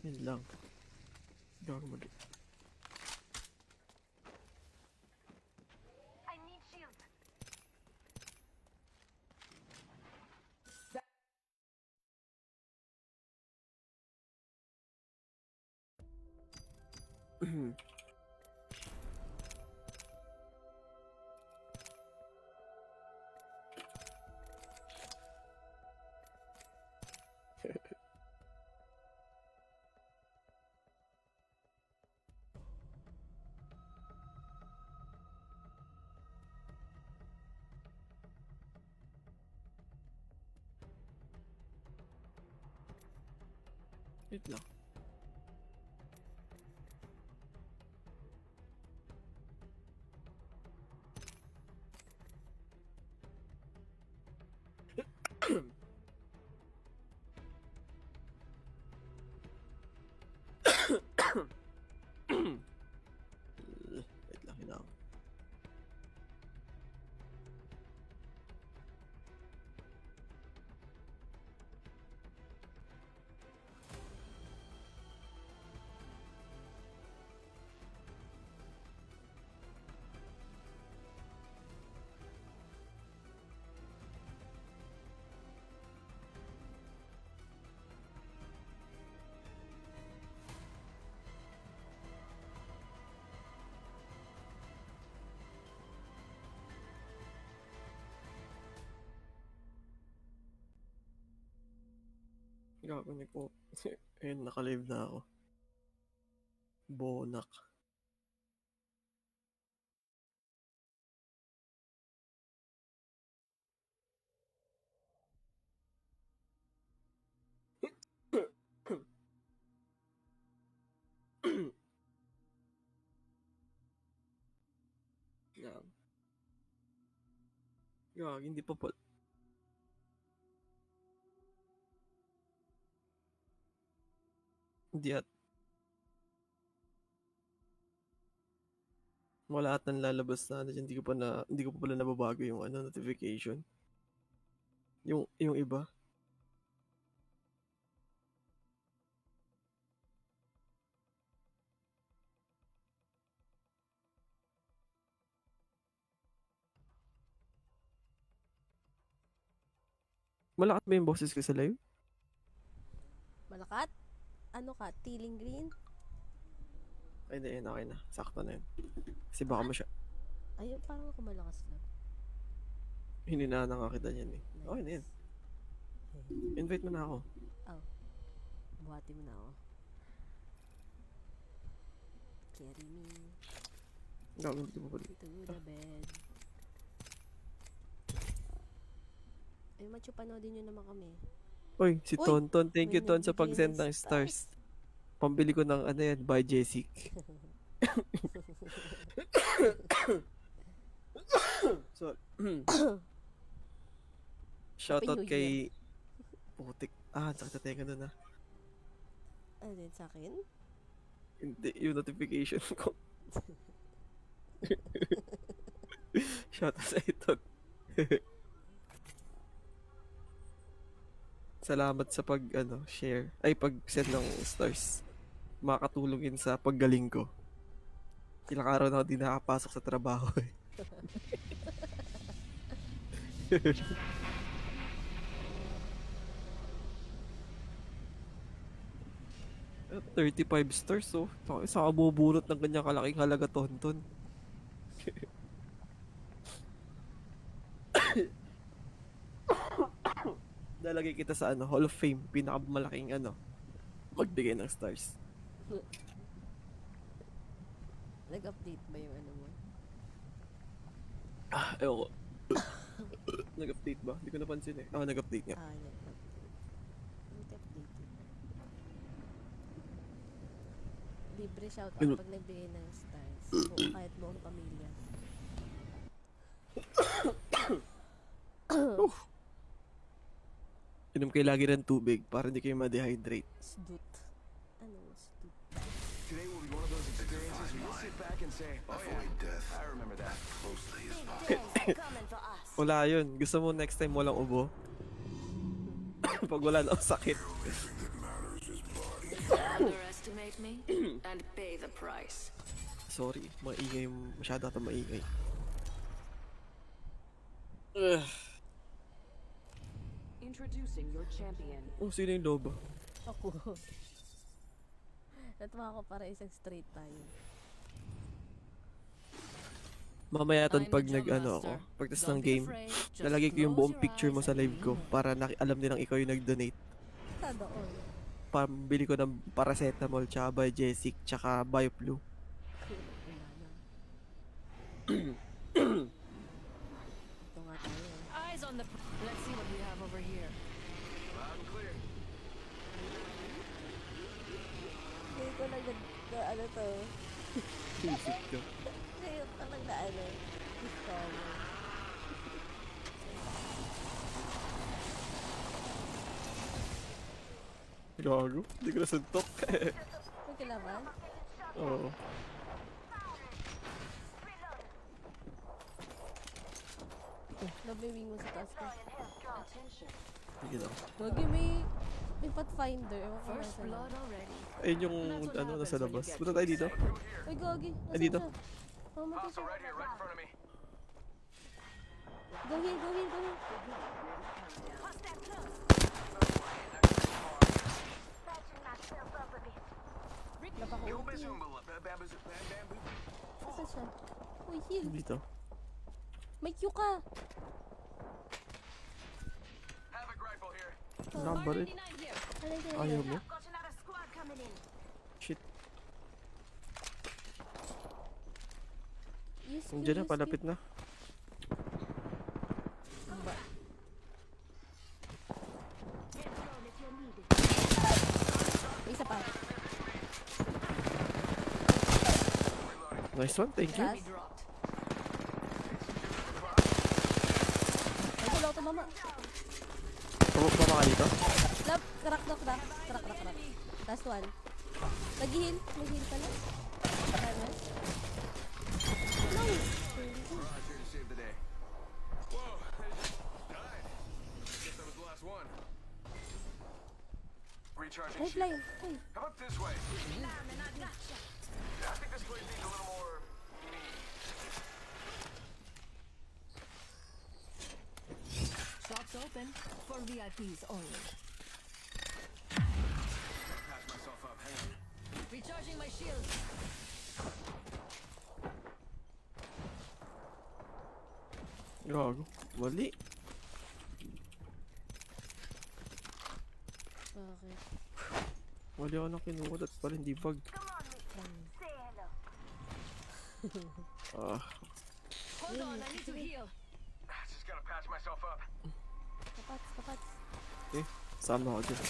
Yun lang. Gago mali. I need shield. Wait lang. Wait lang, hinang. Gago ni po. Ayun, naka-live na ako. Bonak. Yan. Gago, hindi pa po. Hindi at wala at lalabas na dyan. Hindi ko pa pala nababago yung notification. Yung iba. Malakat ba yung boses ko sa live? Malakat? Ano ka? Tealing green? Ay, hindi, yun, okay na. Sakto na yun. Kasi baka Ayun, parang ako malakas lang. hininaan nga kita niyan eh. Nice. Okay na yun. Invite mo na ako. Oh. Buhati mo na ako. Carry me Gago, hindi ko pa pala. to the bed. Ay, macho, panoodin nyo naman kami. Uy, si Uy! Tonton. Thank you, May Ton, sa nagbigay pag-send ng ng stars. Pambili ko ng by Jessic. So, shoutout Happy New kay Putik. Sakit na tenga nun ah. Ano din sa akin? Hindi, yung notification ko. Shoutout sa ito. Salamat sa share. Ay, pag-send ng stars. Makakatulong yun sa paggaling ko. Ilang araw na ako di nakapasok sa trabaho eh. 35 stars oh. Sa kabubunot ng kanyang kalaking halaga, Tonton. Dalagay kita sa Hall of Fame, pinakamalaking magbigay ng stars. Nag-update ba yung ano mo? Ewan ko. Nag-update ba? Hindi ko napansin eh. Nag-update nga. Nag-update. Libre shoutout pag nagbigay ng stars. Kahit buong pamilya. Inom kayo lagi ng tubig para hindi kayo ma-dehydrate. Sdut. Ano? Sdut. Today will be one of those experiences where you'll sit back and say, oh yeah, death I remember that. closely as Big possible. things coming for us. Wala yun. Gusto mo next time walang ubo? Pag wala na akong sakit. The only thing that matters is body. Underestimate me and pay the price. Sorry, maingay yung masyado ata maingay. Ugh. Introducing your champion. Oh, sino yung lobo? Ako. Natuwa ko para isang straight tayo. Mamaya ton I'm pag the Jump nag-ano ako, Master. pagtas Don't ng be game, afraid, just lalagay ko yung close buong your picture mo eyes sa and live ko move. para alam nilang ikaw yung nag-donate. Sana all. Pambili ko ng paracetamol, tsaka Biogesic, tsaka BioFlu. Wala na. Ito nga tayo. Eyes on the. Let's see what we have over here. Loud and clear. Ngayon ko lang ano to. Isip ko. Ngayon ko lang discover. Gago, hindi ko nasuntok. May kailangan? Oo. Love may wing mo sa taas ko. Sige lang. Gagi, may pathfinder. Ewan ko First nasa blood already. Ayun yung That's what ano, happens nasa when you labas. get Punta tayo dito. Uy, Gagi. Ay, dito. Mamatay Hostile siya. right here, right in front of me. Go here, go here, go here. Yung Napaka-ulti. bazoombala, bamboo. Saan siya? Uy, heal. Dito. May Q ka. Havoc rifle here. Number it. here. Ano yun? Ayaw mo? Shit. Use Q, Nandiyan na, use palapit Q. na. Ba? May isa pa. Nice one, thank you. Taas. Dropped. Ay, wala ko mama. Pumapa ka dito. Love, crack. Last one. Nag-heal. Nag-heal pala. Nice. No! Barrage here to save the day. Whoa, they just died. Guess that was the last one. Recharging shield. Lifeline. Uy. How about this way? I think this place needs a little more meat. Shops open for VIPs only. Patch myself up. Hang on. Recharging my shield. Gago. Mali. Bakit? Mali ako na kinuha at pala hindi bug. Ah, Hold on, I need to heal. Just gotta patch myself up. Kapats. okay. Sama ako dyan.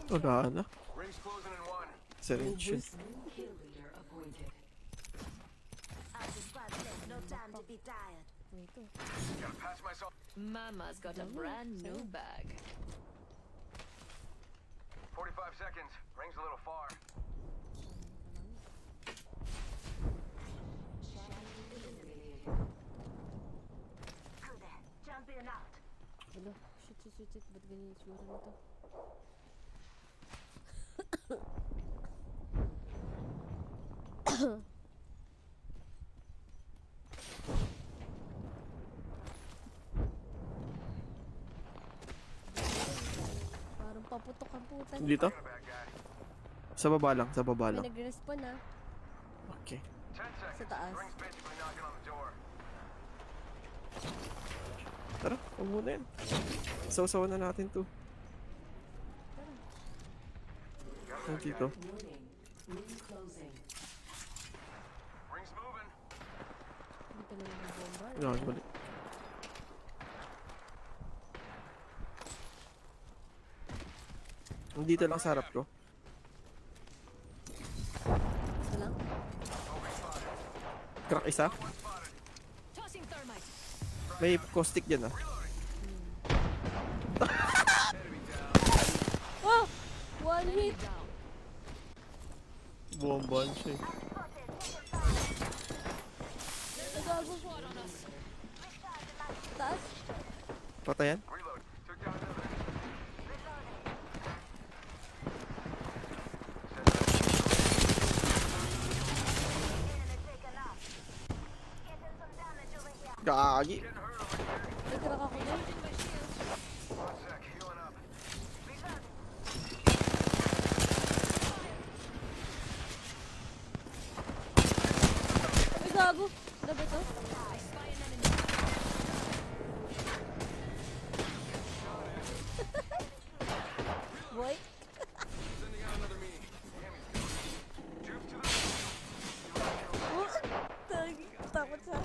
Wala na. Rings closing in one. Syringe yun. Kill leader appointed. Wait, ito. Gotta patch myself. Mama's got a brand new bag. 45 seconds. Rings a little far. Ano? Shit. Ba't ganyan yung tsura nito? Parang paputok ang puta. Dito? Got a bad guy. Sa baba lang, sa baba May lang. nag-respawn ah. Okay. 10 seconds. taas. Rings basically knocking on the door. Tara, huwag muna yan. Sausawan na natin to. Ang dito. Warning. Ring closing. Rings moving. Hindi pa naman yung bomba. Yan, mali. Dito lang sa harap ko. Ito lang? Crack isa. Tossing thermite. May caustic dyan ah. Oh! One hit! Down. Buwamban siya eh. Nagago. Squad on us. taas. Patayan? Reload. Took down another. Gagi! May crack ako dyan. One sec. Healing up. Ay, gago. Ano ba ito? Boy. Sending out another me. Juke to the Oh, takot siya.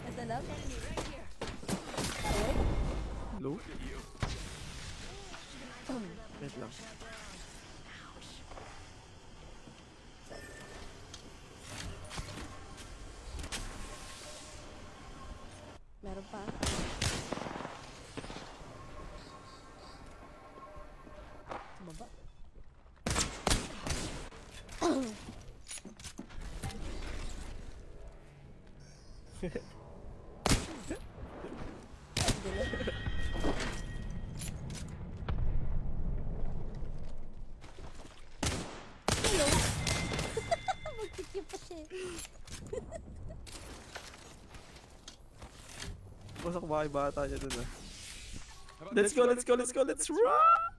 Ito lang. Ay, Low? Wait lang. meron pa. Baba. Hello. Magkikip pa siya. Masak ba yung bata niya dun ah. How about Let's go, let's go, let's go, let's run!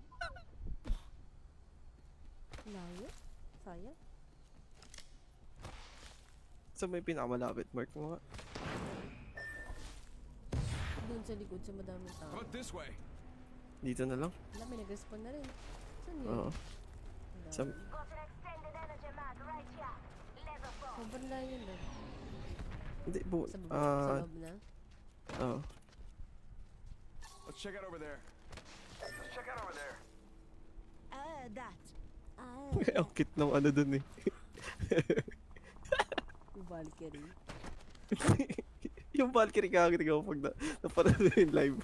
Layo. Sayang. Saan may pinakamalapit? Mark mo nga. Doon sa likod sa madaming How tao. about this way? Dito na lang. Wala, may nag-respawn na rin. Saan yun? Oo. Wala. Sa... Sobrang layo na. Hindi, Sa baba. Sa loob na. Oo. Let's check out over there. Let's check out over there. That. Ah, Ang cute ng ano dun eh. yung Valkyrie. Yung Valkyrie kakita ko pag napanood yung live.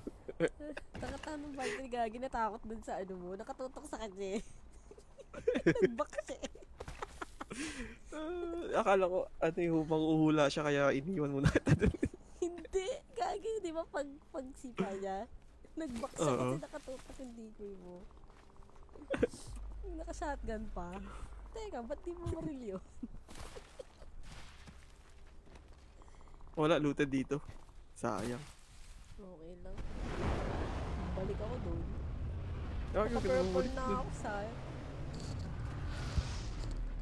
Takatanong Valkyrie gagi, natakot dun sa ano mo. Nakatutok sa kanya eh. Nagbak siya eh. Akala ko ano yung mang-uhula siya kaya iniwan mo na kita dun. Hindi, gagi, di ba pag sipa niya, nagbak siya Oo. kasi nakatutok yung decoy mo. Yung naka-shotgun pa. Teka, ba't di mo maril yun? Wala, looted dito. Sayang. Okay lang. Balik ako doon. Gagi, Naka-purple na ako, sayang.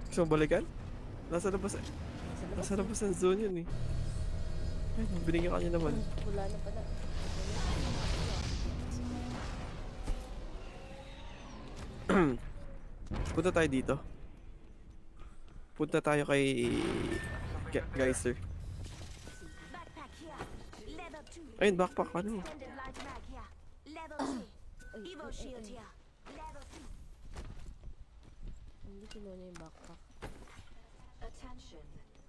Gusto mo balikan? Nasa labas eh. Nasa labas ng zone yun eh. Ay, binigyan ka niya naman. Wala na pala. Punta tayo dito. Punta tayo kay Geyser. Backpack here. Level 2. Ayun, backpack ano. Extended light mag here. Level 3. Evo shield here. Level 2. Hindi kinuha niya yung backpack. Attention.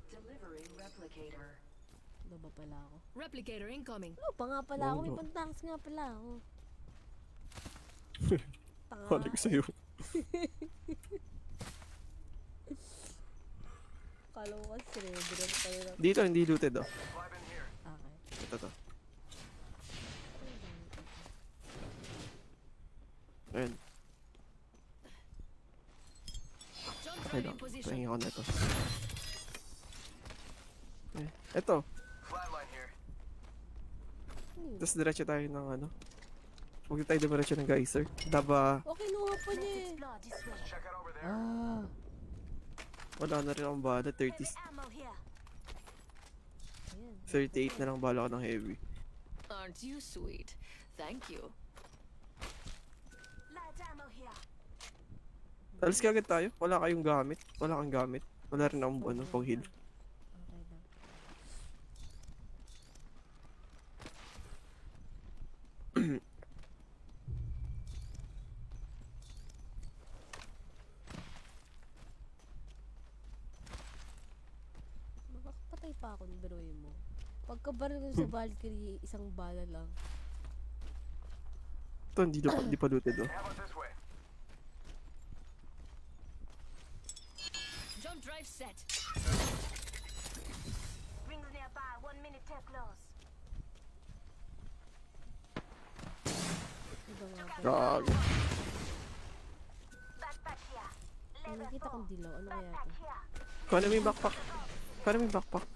Delivering replicator. Baba pala ako. Replicator incoming. Ano pa nga pala ako? May Oo. pantakas nga pala ako. Tanga. Balik sa'yo. Kala ko kasi cerebral pala lang. Dito, hindi looted oh. Climb in here. Okay. Ito to. Ayun, Jump okay drive lang. in position. Tingin ako na ito. Ito. Flatline here. Tapos diretso tayo ng ano. Huwag tayo diretso ng Geyser. Daba, Okay, kinuha pa niya eh. Explore this way. Check out over there. Ah. wala na rin akong bala. 30, Heavy ammo here. Ayan. 38 na lang bala ko ng heavy. Aren't you sweet? Thank you. Light ammo here. Alis ka agad tayo. Wala kayong gamit. Wala kang gamit. Wala rin akong ano, pang heal. Okay lang. Makakapatay pa ako ng biruin mo. Pagkabaril ko sa Valkyrie, isang bala lang. Ito, hindi pa looted oh. How about this way? Jump drive set. Rings nearby, 1 minute till close. nga pa. Gagi. Backpack here. May Level nakita 4. kong dilaw. Ano kaya to? Backpack here. Kuha na mo yung backpack. Kuha na mo yung backpack.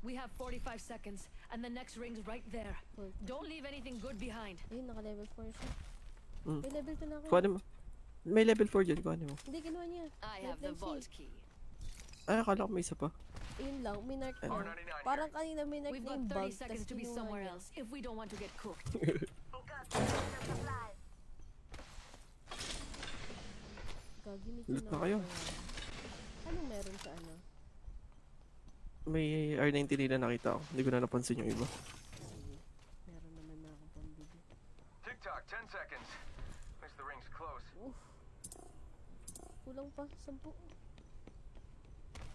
We have 45 seconds, and the next ring's right there. Cool. Don't leave anything good behind. Ayun, naka-level 4 siya. Mm. May level 2 na ako. Kuha na mo. May level 4 dyan. Kuha na mo. Hindi, kinuha niya. I Let have the them see. vault key. Ay, akala ko may isa pa. Ayun lang, may narc Ano? na. Parang kanina may narc We've na got yung 30 bug, seconds tas to be kinuha somewhere niya. else if we don't want to get cooked. Got extra supplies. Gagi, may Loot na kinuha kayo. pa yan. Anong meron sa ano? May R99 na nakita ko. Hindi ko na napansin yung iba. Sige, meron naman na akong pambili. Tick-tock, 10 seconds. At least the ring's close. Uff. Kulang pa, 10.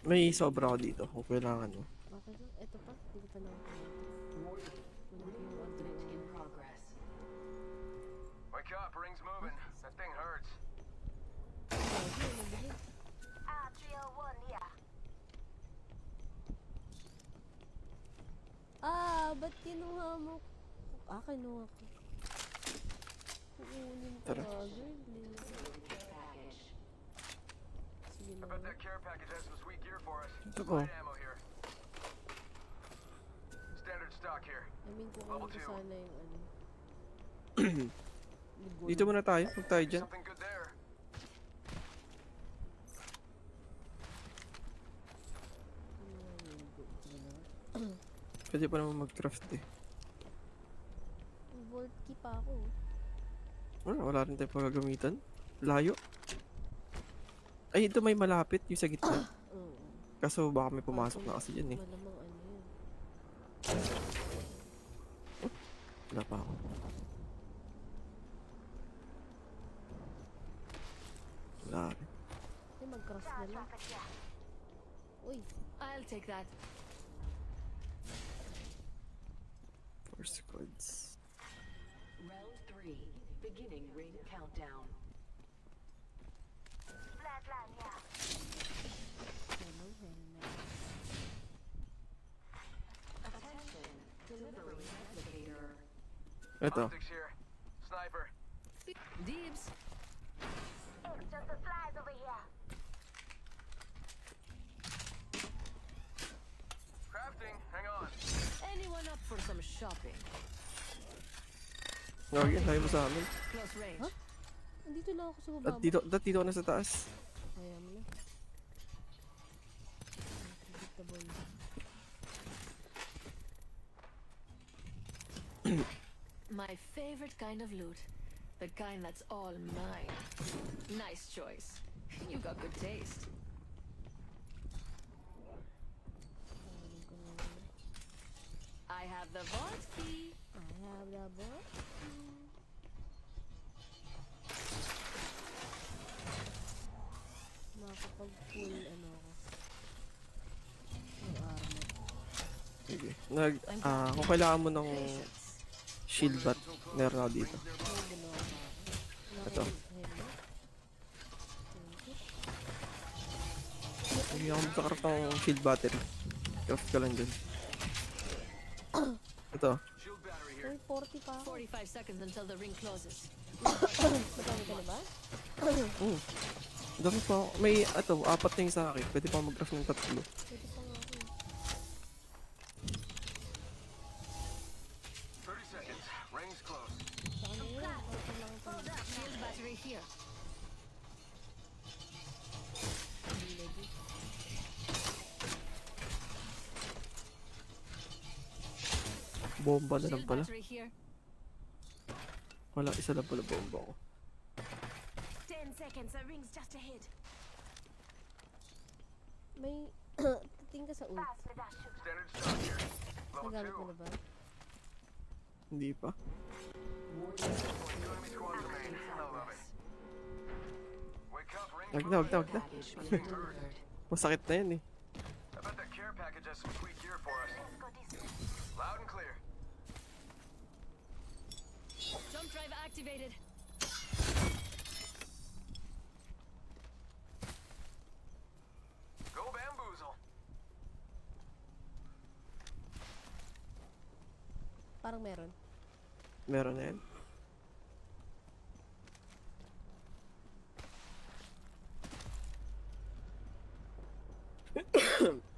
May sobra ko dito kung kailangan mo. Okay lang, eto pa, hindi ko pa na ako. Movement in progress. Wake up, ring's moving. That thing hurts. Gagi, nabili. R301 here. Ba't kinuha mo? Kinuha ko. Kukunin ko Tara. agad. Package. Sige I na. bet that care package has some sweet gear for us. Ito ko. Light ammo here. Standard stock here. I mean, kukunin Level ko two. sana yung ano. Ligon. Dito muna tayo. Huwag tayo dyan. Something good there. Pwede pa naman mag-craft eh. Vault key pa ako. Wala rin tayo pagagamitan. Layo. Ay, ito may malapit. Yung sa gitna. Oo. Kaso baka may pumasok na kasi dyan eh. Malamang ano yun. Wala pa ako. Wala rin. Ay, mag-cross na lang. Tracker here. Uy, I'll take that. 4 squads. Round 3. Beginning ring countdown. Flatline here. hello, hello. Attention. Delivering replicator. Ito. Optics here. Sniper. Dibs. Extra supplies over here. Crafting. Hang on. Anyone up for some shopping? Gagawin, tayo mo sa amin. Close range. Huh? Andito lang ako sa baba At mo. dito ka na sa taas. Kaya mo na. Unpredictable. My favorite kind of loot. The kind that's all mine. Nice choice. You got good taste. Kukunin ko na yun. I have the vault key. I have the box. Makakapag-full ano ako. Yung armor. Sige. Kung kailangan mo ng shield bat, meron ako dito. May ginawa pa ako. Ito. Helmet. Thank you. Hindi ako magkakaroon ng shield battery. Craft ka lang dyan. Ito. Shield battery here. May 40 pa ako. 45 seconds until the ring closes. Madami ka na ba? Dami pa ako. May, 4 na yung sa akin. Pwede pa mag-craft ng 3. Pwede pa nga ako. 30 seconds. Ring's close. Sa kanila yun. Konti lang ito. Shield battery here. Hindi ready. Bomba na lang Shield pala. battery here. Wala, isa lang pala bomba ko. 10 seconds. The ring's just ahead. May tating ka sa ult. Fast with that sugar. Standard stock here. Level Nagamit mo 2. na ba? Hindi pa. Two enemy squads remain. I love it. Wake up, ring's Wag na, wag na, wag na. Package being delivered. Masakit na yan eh. I bet that care package has some sweet gear for us. Let's go this way. Loud and clear. Jump drive activated. Go bamboozle. Parang meron. Meron na yan.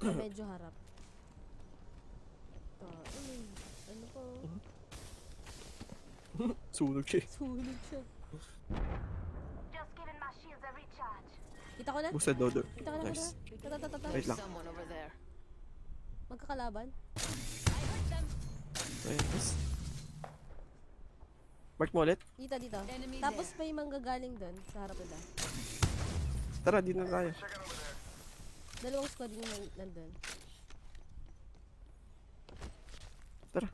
Sa medyo harap. Ano po? Sunog siya. Sunog siya. Just giving my shields a recharge. Kita ko na? Busa dodo. Kita ko na. Nice. Tata. Wait lang. Someone over there. Magkakalaban? Nice. Mark mo ulit. Dito. Enemy Tapos there. may manggagaling doon sa harap nila. Tara, di na tayo. Dalawang squad yung nandun. Tara.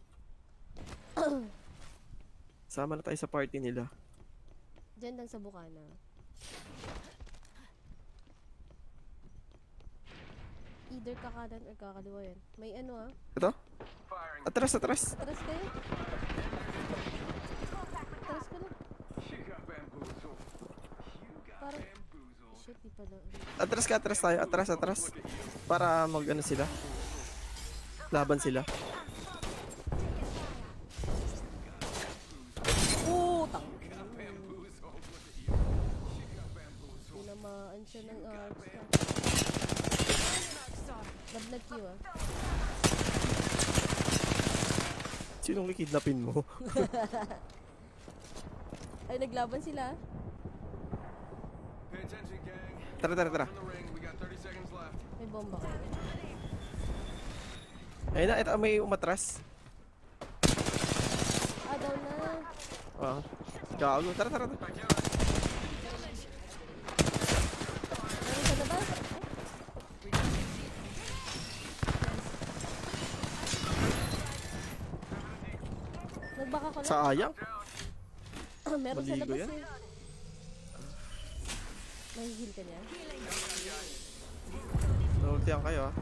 Sama na tayo sa party nila. Diyan lang sa bukana. Either kakanan or kakaliwa yan. May ano ah. Ito? Firing. Atras. Atras kayo. Atras ka na. You got bamboozled. You got Parang- bamboozled. Shit, di pala. Atras tayo. Atras. Para mag ano sila. Laban sila. Utang! Bamboozled. Look at you. You got bamboozled. Tinamaan siya ng arms. Nablag Q ah. Sinong kikidnapin mo? Ay, naglaban sila. Pay attention, gang. Tara. In the ring. We got 30 seconds left. May bomba kayo. Ayun na, ito may umatras. Down na. Gago. Tara. Meron sa labas. Nagbaka ko na. Sayang. Meron sa Maligo labas yan. eh. May heal ka niya? Naultihan kayo ah.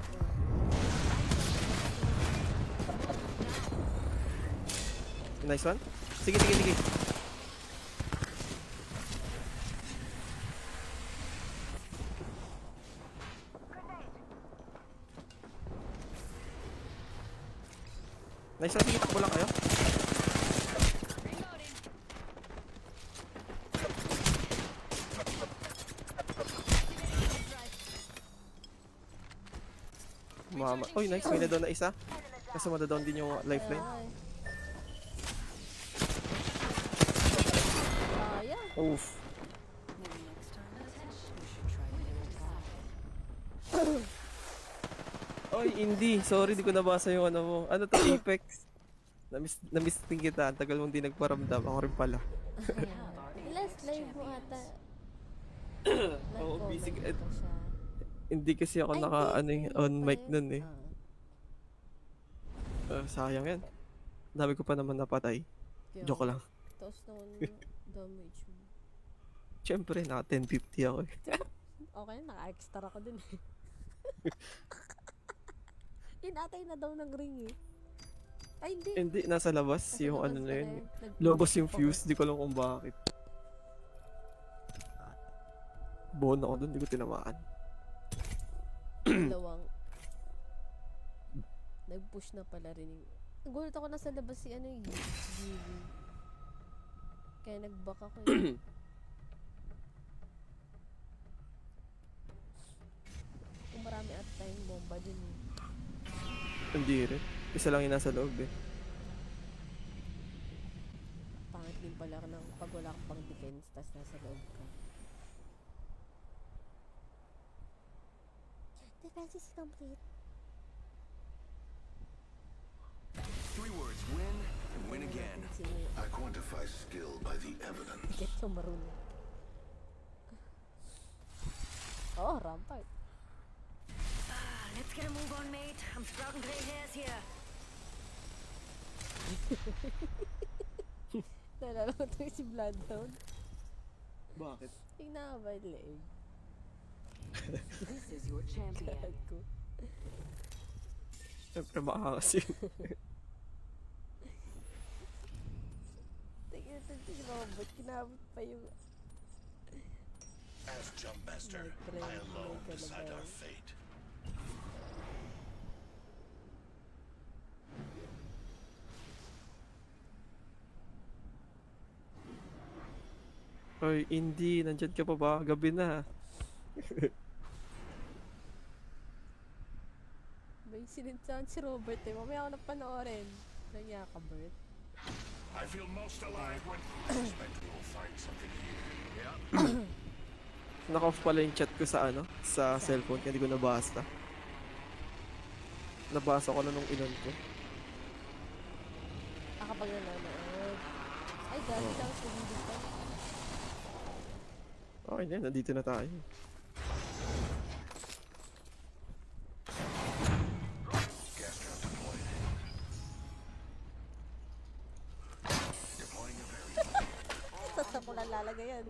Nice one. Sige. Nice one. Sige, takbo lang kayo. Mama. Oy, nice. May na-down na isa. Kasi madadown din yung lifeline. Ay. Sayang. Oof. Maybe next time. We should try a little path. Oy, Indy. Sorry, di ko nabasa yung ano mo. Ano to, Apex? Na-miss din kita. Ang tagal mong di nagparamdam. Ako rin pala. Last live mo ata. Oo, busy ka. Nag-comment pa siya. Hindi kasi ako Ay, naka, hindi. on Hindi mic pa nun eh. Sayang yan. Dami ko pa naman napatay. Kaya, Joke lang. Taos naman damage mo. Siyempre, naka 1050 ako eh. Okay, naka-extra ako dun eh. Inatay na daw ng ring eh. Ay, hindi. Hindi, nasa labas Nasa yung labas ano na pala yun. eh. Lobos yung fuse, di ko alam kung bakit. Buon ako dun, di ko tinamaan. Dalawang. Nag-push na pala rin yung... Nagulat ako nasa labas si ano yung GV. Kaya nag-back ako eh. Kung marami at time bomba dun eh. Hindi rin. Isa lang yung nasa loob eh. Pangit din pala ng pag wala kang pang defense tas nasa loob ka. Defense is complete. 3 words. Win and win again. Sino I quantify skill by the evidence. get so marunong. Oh, rampart. Let's get a move on, mate. I'm sprouting gray hairs here. Nalala ko ito si Bloodhound. Bakit? Tingnan ka ba yung leeg? This is your champion. Gago. Siyempre baka kasi. Tingnan mo, ba't kinabot pa yung... As Jump Master, May I friend, alone may decide kalaban. our fate. Oy, Indy, nandyan ka pa ba? Gabi na. May sinintsahan si Robert eh. Mamaya ako na panoorin. Nangyaya ka, Bert? I feel most alive when I suspect we will find something here. Naka-off pala yung chat ko sa ano, sa cellphone, kaya hindi ko nabasa. Nabasa ko na nung ilan ko. Kapag nanonood. Ay, gagi lang sa video pa. Okay na, nandito na tayo. Gas trap deployed. Deploying a variable. Saan ko lang lalagay yan?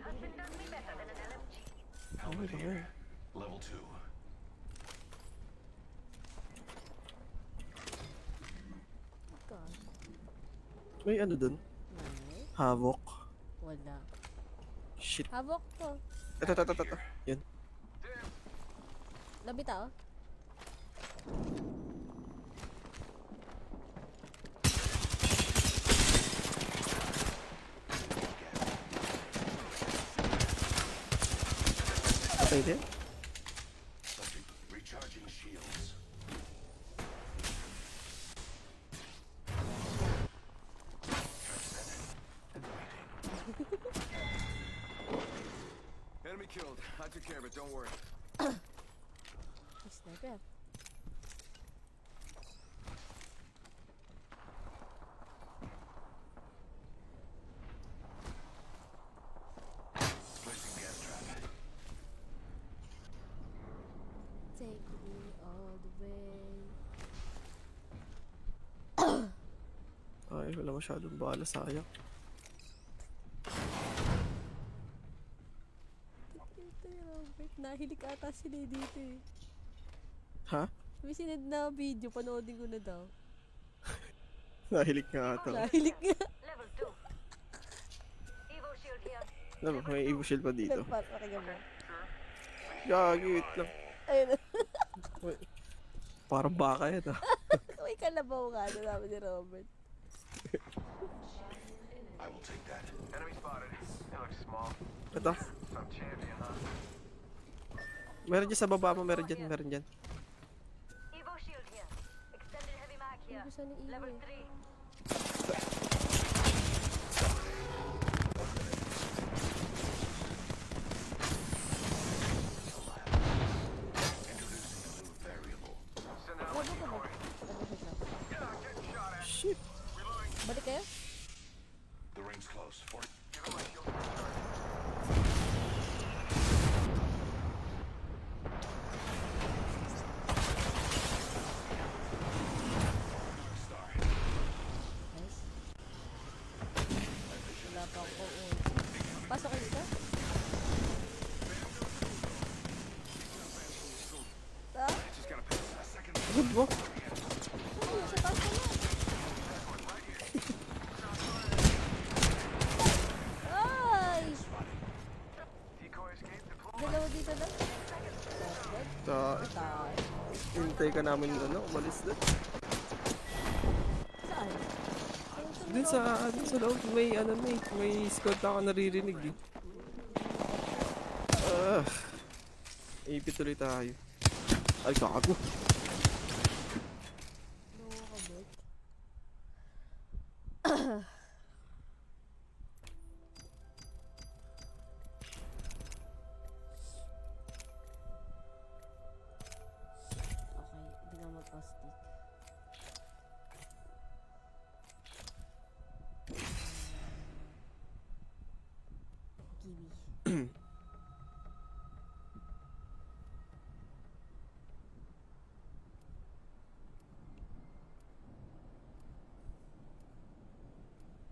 Helmet Okay. here. Level 2. God. May ano dun? Nanay? Havoc. Wala. Shit. Havoc to. Ito. Yun. Nabita oh. Patay din. Subject recharging shields. Enemy killed. I took care of it, don't worry. Sniper. Placing gas trap. Take me all the way. Ay, wala masyadong bala, sayang. Ito yung Robert. Nahilig ata sila dito eh. Ha? May sinend na video. Panoodin ko na daw. Nahilig nga ata. Nahilig nga. Level 2. Evo shield here. Ano, may Evo Shield pa dito. Pakinggan mo. Gagi, wait lang. Ayun. Wait. Parang baka yan ah. May kalabaw nga na namin ni Robert. I will take that. Enemy spotted. They look small. Ito. Some champion, huh? Meron dyan sa baba mo, meron dyan. Evo shield here. Extended heavy mag here. Ano gusto ni Iwo Level eh? 3. Introducing a new variable. Send out Wala my ka ba? decoy. Ano siya? Getting shot at. Shit. Balik kayo? The ring's close. For Give him my shield to recharge. star. Nice. Wala pa ako on. Pasok kayo dito? Ha? Just gotta pass a second. Good mo. Ay, sa taas ka na. Ay! Decoy escape deployed. Dalawa dito lang. Sa, Tayo. hintay ka namin ano, umalis na. Saan? Dun sa loob, may ano na eh, may squad na ako naririnig eh. Ipit tuloy tayo. Ay, kago. Ano ka, Bert? Okay, hindi na mag-stick. Kiwi.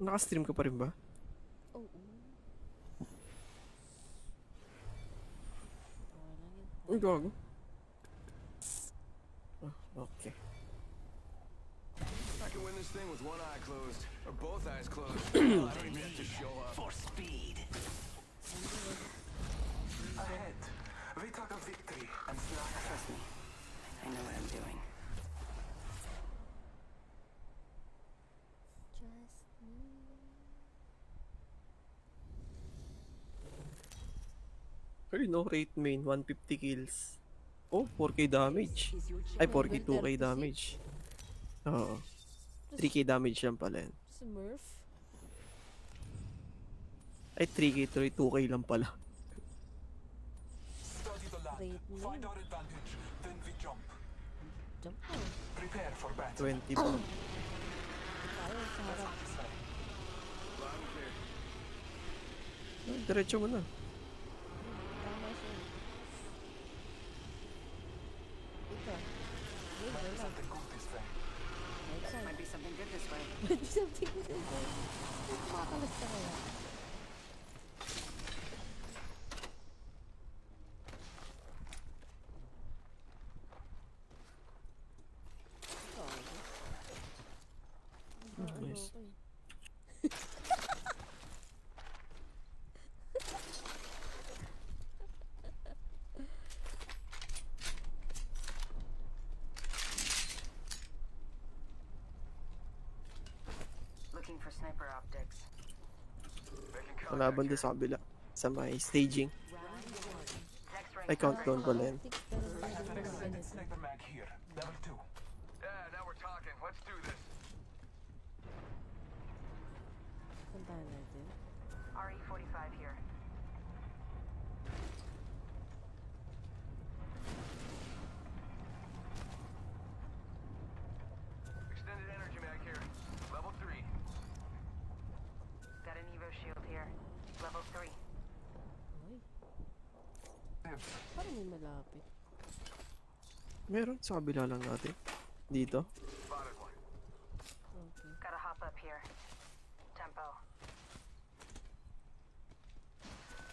Naka-stream ka pa rin ba? Oo. Okay lang yun. Ay, gago. Ah, okay. I can win this thing with one eye closed. Or both eyes closed. Hell, I don't even have to show up. For speed. Ahead. We talk of victory and slaughter. Trust me. I know what I'm doing. Just me. Pero no rate main, 150 kills. Oh, 4k damage. Ay, 4k, 2k damage. Oo. 3k damage yan pala yan. Smurf? Ay, 3k, 2k lang pala. Study the land. Rate mo. Find our advantage. Then we jump. Jump ka. Prepare for battle. 20 ba? Tayo sa harap. Diretso mo na. Tama siya. Ito. Wait, wala. Something good this way. Right side. Might be something good this way. Might be something good this way. Makakalas ka kaya. Nice. Looking for sniper optics. Kalaban din sa kabila. Sa may staging. Next ring. Ay, countdown pala yan. Tick, pero hindi ko Extended ganito. sniper mag here. Level 2. Yeah, now we're talking. Let's do this. Puntahan natin. RE45 here. Extended energy mag here. Level 3. Got an Evo shield here. Level 3. Ay, parang may malapit. Meron sa kabila lang natin. Dito. Spotted one. Okay. Gotta hop up here. Tempo.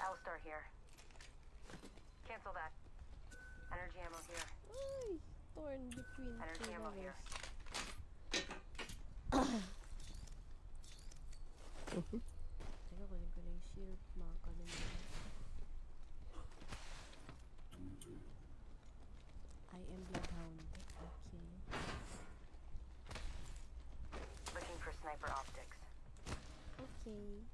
Alistar here. Cancel that. Energy ammo here. Ay, torn between Energy two ammo levels. here. Teka, kunin ko na yung shield. Makakalan mo. I am Bloodhound. Okay. Looking for sniper optics. Okay.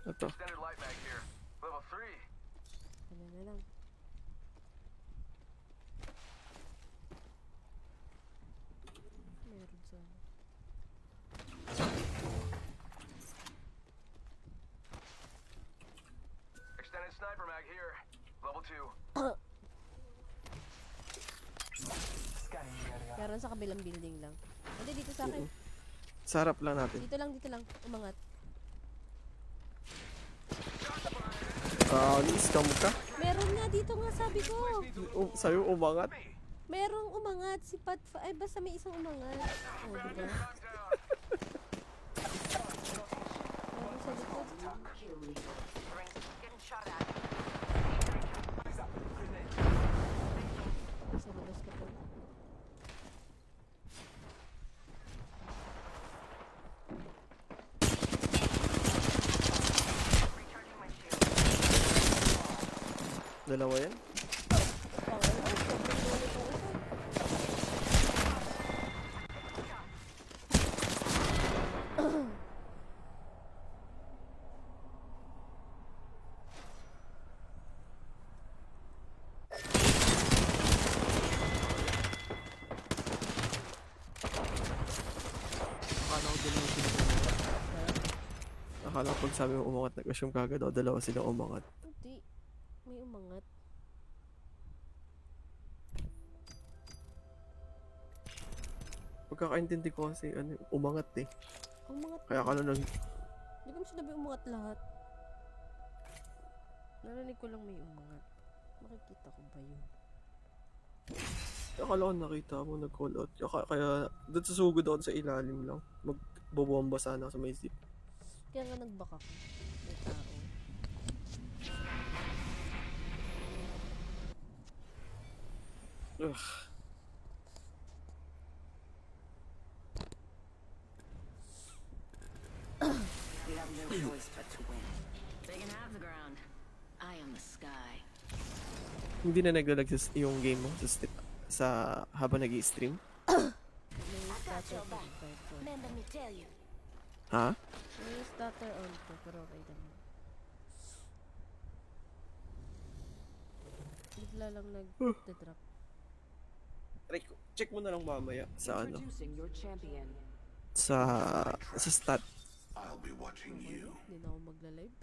Ito. Extended light mag here. Level 3. Ano na lang. Meron sana. Extended sniper mag here. Level 2. Scanning the area. Meron sa kabilang building lang. Hindi, dito sa akin. Sa harap lang natin. Dito lang. Umangat. Ni-scam ka? Meron nga dito nga sabi ko. Sa'yo umangat. Merong umangat. Si Pat... Ay, basta may isang umangat. Oh, diba? Knocked down. Meron sa likod. Kill leader. Rings getting shot at. Sa labas ka pa. Recharging my shield. Dalawa yan. Akala ko dalawa sila umangat. Akala ko pag sabi mo umangat, nag-assume kagad o dalawa sila umangat. Hindi. May umangat. Pagkakaintindi ko kasi umangat eh. Umangat. Kaya akala nag... Hindi ko sinabi umangat lahat. Narinig ko lang may umangat. Makikita ko ba yun? Akala ko nakita mo nag-call out. Kaya doon sa sugod ako sa ilalim lang. Magbobomba sana ako sa may zip. Kaya nga nagbaka ko. May tao. Ugh. We have no choice but to win. They can have the ground. I am the sky. Hindi na naglalag yung game mo sa habang nag-i-stream? May starter pa ko. Remember me tell you. Ha? May starter on ko, pero okay naman. bigla lang nag-drop. Check mo na lang mamaya sa ano, Introducing your champion. sa stat. I'll be watching you. Hindi na ako magla-live.